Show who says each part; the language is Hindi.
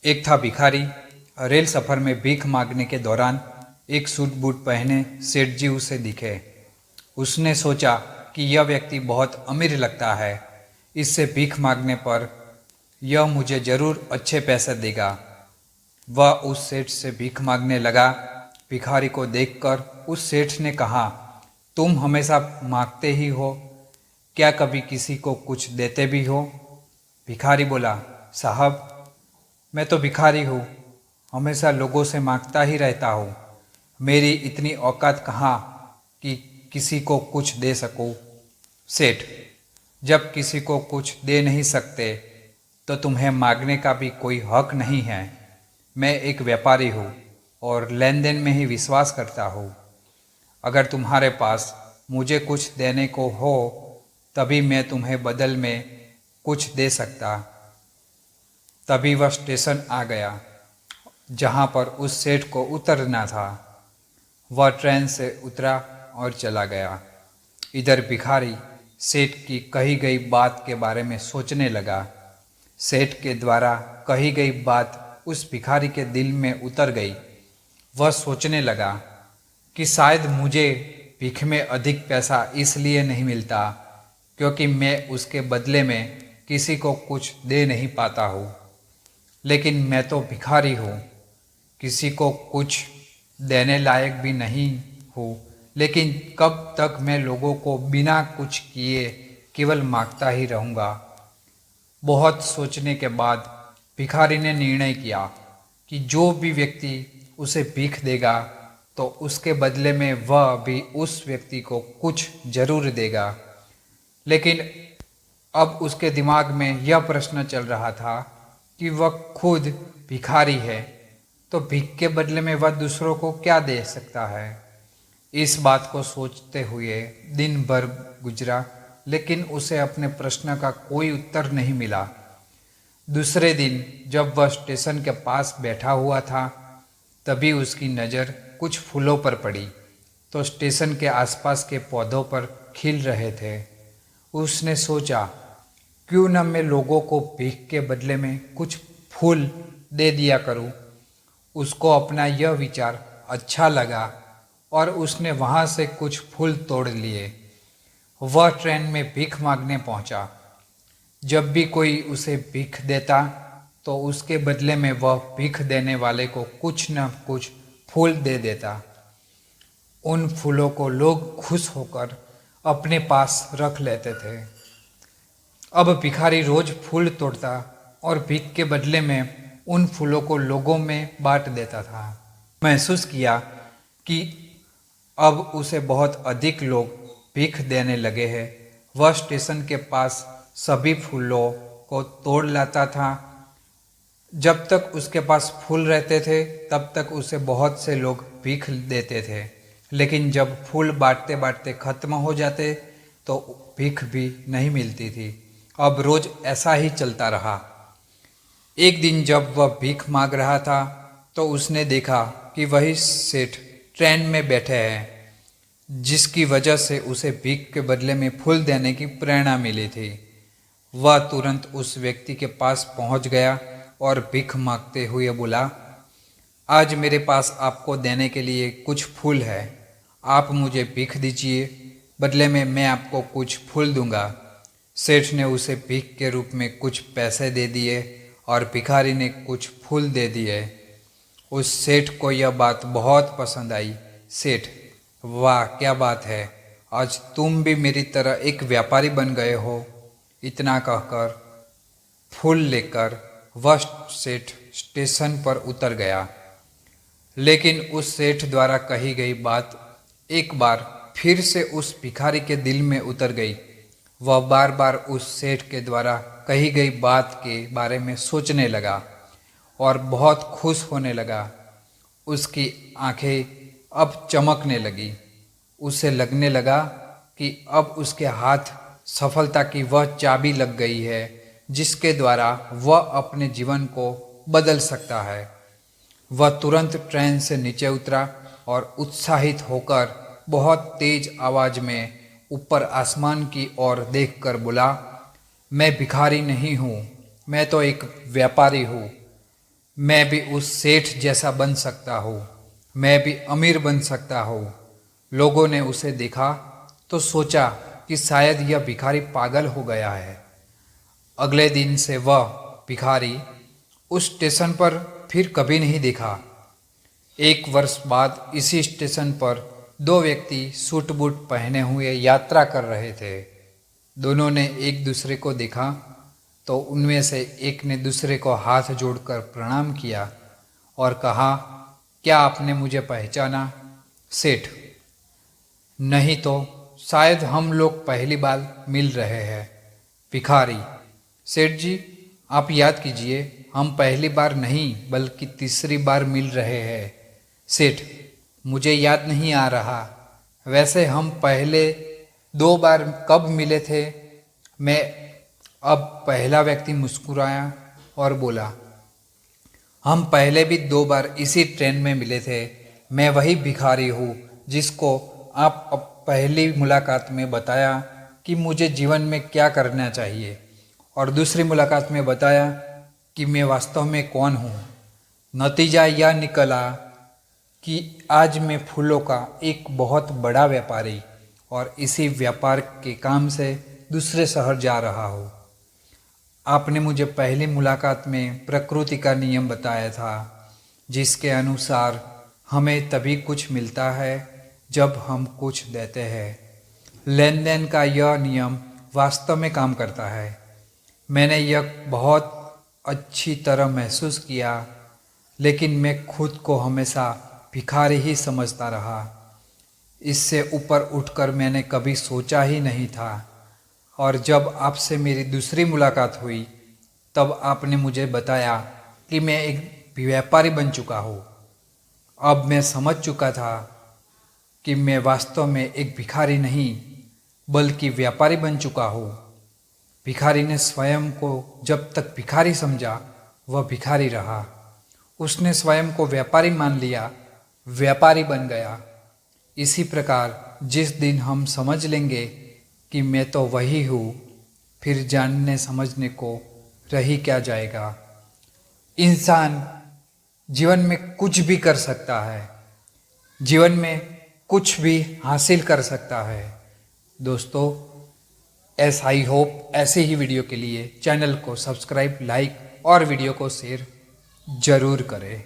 Speaker 1: एक था भिखारी। रेल सफ़र में भीख मांगने के दौरान एक सूट बूट पहने सेठ जी उसे दिखे। उसने सोचा कि यह व्यक्ति बहुत अमीर लगता है, इससे भीख मांगने पर यह मुझे जरूर अच्छे पैसे देगा। वह उस सेठ से भीख मांगने लगा। भिखारी को देखकर उस सेठ ने कहा, तुम हमेशा मांगते ही हो, क्या कभी किसी को कुछ देते भी हो? भिखारी बोला, साहब, मैं तो भिखारी हूँ, हमेशा लोगों से मांगता ही रहता हूँ। मेरी इतनी औकात कहाँ कि किसी को कुछ दे सकूँ। सेठ, जब किसी को कुछ दे नहीं सकते तो तुम्हें मांगने का भी कोई हक नहीं है। मैं एक व्यापारी हूँ और लेन देन में ही विश्वास करता हूँ। अगर तुम्हारे पास मुझे कुछ देने को हो तभी मैं तुम्हें बदल में कुछ दे सकता। तभी वह स्टेशन आ गया जहाँ पर उस सेठ को उतरना था। वह ट्रेन से उतरा और चला गया। इधर भिखारी सेठ की कही गई बात के बारे में सोचने लगा। सेठ के द्वारा कही गई बात उस भिखारी के दिल में उतर गई। वह सोचने लगा कि शायद मुझे भीख में अधिक पैसा इसलिए नहीं मिलता क्योंकि मैं उसके बदले में किसी को कुछ दे नहीं पाता हूँ। लेकिन मैं तो भिखारी हूँ, किसी को कुछ देने लायक भी नहीं हूँ। लेकिन कब तक मैं लोगों को बिना कुछ किए केवल मांगता ही रहूँगा। बहुत सोचने के बाद भिखारी ने निर्णय किया कि जो भी व्यक्ति उसे भीख देगा तो उसके बदले में वह भी उस व्यक्ति को कुछ जरूर देगा। लेकिन अब उसके दिमाग में यह प्रश्न चल रहा था कि वह खुद भिखारी है तो भीख के बदले में वह दूसरों को क्या दे सकता है। इस बात को सोचते हुए दिन भर गुजरा, लेकिन उसे अपने प्रश्न का कोई उत्तर नहीं मिला। दूसरे दिन जब वह स्टेशन के पास बैठा हुआ था तभी उसकी नज़र कुछ फूलों पर पड़ी तो स्टेशन के आसपास के पौधों पर खिल रहे थे। उसने सोचा, क्यों न मैं लोगों को भीख के बदले में कुछ फूल दे दिया करूं। उसको अपना यह विचार अच्छा लगा और उसने वहां से कुछ फूल तोड़ लिए। वह ट्रेन में भीख मांगने पहुंचा। जब भी कोई उसे भीख देता तो उसके बदले में वह भीख देने वाले को कुछ न कुछ फूल दे देता। उन फूलों को लोग खुश होकर अपने पास रख लेते थे। अब भिखारी रोज फूल तोड़ता और भीख के बदले में उन फूलों को लोगों में बांट देता था। महसूस किया कि अब उसे बहुत अधिक लोग भीख देने लगे हैं। वह स्टेशन के पास सभी फूलों को तोड़ लाता था। जब तक उसके पास फूल रहते थे तब तक उसे बहुत से लोग भीख देते थे, लेकिन जब फूल बांटते बांटते खत्म हो जाते तो भीख भी नहीं मिलती थी। अब रोज ऐसा ही चलता रहा। एक दिन जब वह भीख मांग रहा था तो उसने देखा कि वही सेठ ट्रेन में बैठे हैं, जिसकी वजह से उसे भीख के बदले में फूल देने की प्रेरणा मिली थी। वह तुरंत उस व्यक्ति के पास पहुंच गया और भीख मांगते हुए बोला, आज मेरे पास आपको देने के लिए कुछ फूल है, आप मुझे भीख दीजिए, बदले में मैं आपको कुछ फूल दूंगा। सेठ ने उसे भीख के रूप में कुछ पैसे दे दिए और भिखारी ने कुछ फूल दे दिए। उस सेठ को यह बात बहुत पसंद आई। सेठ, वाह क्या बात है, आज तुम भी मेरी तरह एक व्यापारी बन गए हो। इतना कहकर फूल लेकर वह सेठ स्टेशन पर उतर गया। लेकिन उस सेठ द्वारा कही गई बात एक बार फिर से उस भिखारी के दिल में उतर गई। वह बार बार उस सेठ के द्वारा कही गई बात के बारे में सोचने लगा और बहुत खुश होने लगा। उसकी आंखें अब चमकने लगी। उसे लगने लगा कि अब उसके हाथ सफलता की वह चाबी लग गई है जिसके द्वारा वह अपने जीवन को बदल सकता है। वह तुरंत ट्रेन से नीचे उतरा और उत्साहित होकर बहुत तेज आवाज में ऊपर आसमान की ओर देखकर बोला, मैं भिखारी नहीं हूँ, मैं तो एक व्यापारी हूँ। मैं भी उस सेठ जैसा बन सकता हूँ, मैं भी अमीर बन सकता हूँ। लोगों ने उसे देखा तो सोचा कि शायद यह भिखारी पागल हो गया है। अगले दिन से वह भिखारी उस स्टेशन पर फिर कभी नहीं देखा। एक वर्ष बाद इसी स्टेशन पर दो व्यक्ति सूट बूट पहने हुए यात्रा कर रहे थे। दोनों ने एक दूसरे को देखा तो उनमें से एक ने दूसरे को हाथ जोड़कर प्रणाम किया और कहा, क्या आपने मुझे पहचाना? सेठ, नहीं तो शायद हम लोग पहली बार मिल रहे हैं। भिखारी, सेठ जी आप याद कीजिए, हम पहली बार नहीं बल्कि तीसरी बार मिल रहे हैं। सेठ, मुझे याद नहीं आ रहा। वैसे हम पहले 2 बार कब मिले थे? मैं अब पहला व्यक्ति मुस्कुराया और बोला, हम पहले भी 2 बार इसी ट्रेन में मिले थे। मैं वही भिखारी हूँ जिसको आप अब पहली मुलाकात में बताया कि मुझे जीवन में क्या करना चाहिए और दूसरी मुलाकात में बताया कि मैं वास्तव में कौन हूँ। नतीजा यह निकला कि आज मैं फूलों का एक बहुत बड़ा व्यापारी और इसी व्यापार के काम से दूसरे शहर जा रहा हूँ। आपने मुझे पहली मुलाकात में प्रकृति का नियम बताया था, जिसके अनुसार हमें तभी कुछ मिलता है जब हम कुछ देते हैं। लेन देन का यह नियम वास्तव में काम करता है। मैंने यह बहुत अच्छी तरह महसूस किया, लेकिन मैं खुद को हमेशा भिखारी ही समझता रहा। इससे ऊपर उठकर मैंने कभी सोचा ही नहीं था। और जब आपसे मेरी दूसरी मुलाकात हुई तब आपने मुझे बताया कि मैं एक व्यापारी बन चुका हूँ। अब मैं समझ चुका था कि मैं वास्तव में एक भिखारी नहीं बल्कि व्यापारी बन चुका हूँ। भिखारी ने स्वयं को जब तक भिखारी समझा वह भिखारी रहा। उसने स्वयं को व्यापारी मान लिया, व्यापारी बन गया। इसी प्रकार जिस दिन हम समझ लेंगे कि मैं तो वही हूँ, फिर जानने समझने को रह ही क्या जाएगा। इंसान जीवन में कुछ भी कर सकता है, जीवन में कुछ भी हासिल कर सकता है। दोस्तों, ऐसा ही होप ऐसे ही वीडियो के लिए चैनल को सब्सक्राइब, लाइक और वीडियो को शेयर जरूर करें।